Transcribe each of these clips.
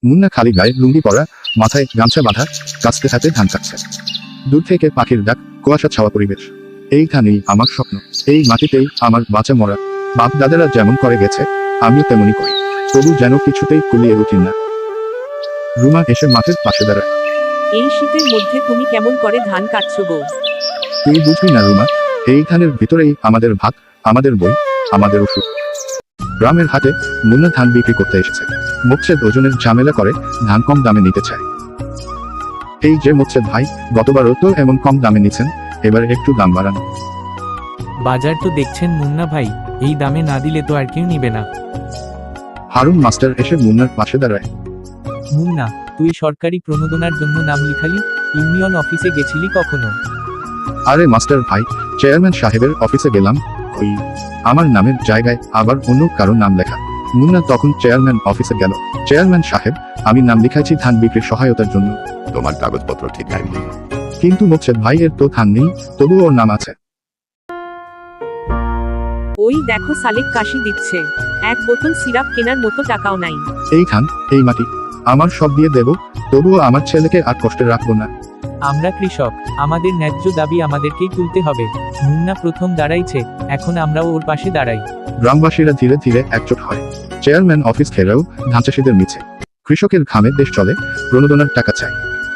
মুন্না খালি গায়ে লুঙ্গি পরা, মাথায় গামছা বাঁধা, কাস্তে হাতে ধান কাটছে। দূর থেকে পাখির ডাক, কুয়াশা ছাওয়া পরিবেশ। এইখানেই আমার স্বপ্ন, এই মাটিতেই আমার বাঁচা মরা। বাপ দাদারা যেমন করে গেছে আমিও তেমনই করি, তবু যেন কিছুতেই কুলিয়ে উঠি না। রুমা এসে মাঠের পাশে দাঁড়ায়। এই শীতের মধ্যে তুমি কেমন করে ধান কাটছো গো? তুই বুঝবি না রুমা, এই ধানের ভিতরেই আমাদের ভাত, আমাদের বই, আমাদের ওষুধ। গ্রামের হাটে মুন্না ধান বিক্রি করতে এসেছে। মোচ্ছেদ ওজনের ঝামেলা করে ধান কম দামে নিতে চায়। এই যে মোচ্ছেদ ভাই, গতবারও তো এমন কম দামে নিছেন, এবার একটু দাম বাড়ান। বাজার তো দেখছেন মুন্না ভাই, এই দামে না দিলে তো আর কেউ নিবে না। হারুন মাস্টার এসে মুন্নার পাশে দাঁড়ায়। মুন্না, তুই সরকারি প্রণোদনার জন্য নাম লিখালি, ইউনিয়ন অফিসে গেছিলি কখনো? আরে মাস্টার ভাই, চেয়ারম্যান সাহেবের অফিসে গেলাম। ওই আমার নামের জায়গায় আবার অন্য কারো নাম লেখা। মুন্না তখন চেয়ারম্যান অফিসে গেল। চেয়ারম্যান সাহেব, আমি নাম লিখাইছি ধান বিক্রির সহায়তার জন্য। তোমার কাগজপত্র ঠিক নাই। কিন্তু মোচ্ছেদ ভাইয়ের তো ধান নেই, তবুও ওর নাম আছে। ওই দেখো সালেক কাশি দিচ্ছে, এক বোতল সিরাপ কেনার মতো টাকাও নাই। এই ধান, এই মাটি, আমার সব দিয়ে দেব, তবুও আমার ছেলেকে আর কষ্টে রাখবো না। আমরা কৃষক, আমাদের ন্যায্য দাবি আমাদেরকেই তুলতে হবে। মুন্না প্রথম দাঁড়াইছে, এখন আমরাও ওর পাশে দাঁড়াই। গ্রামবাসীরা ধীরে ধীরে একজোট হয়। চেয়ারম্যান অফিস ঘেরাও ধান চাষিদের মিছে। কৃষকের ঘামে দেশ চলে, প্রণোদনার টাকা চাই।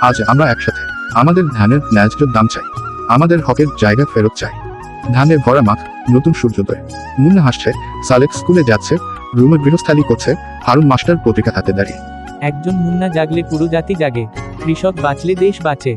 আজ আমরা একসাথে, আমাদের ধানের ন্যায্য দাম চাই, আমাদের হকের জায়গা ফেরত চাই। ধানে ভরা মাঠ, নতুন সূর্যোদয়। মুন্না হাসছে, সালেক স্কুলে যাচ্ছে, রুমা গৃহস্থালী করছে, হারুন মাস্টার পত্রিকা হাতে দাঁড়িয়ে। একজন মুন্না জাগলে পুরো জাতি জাগে, কৃষক বাঁচলে দেশ বাঁচে।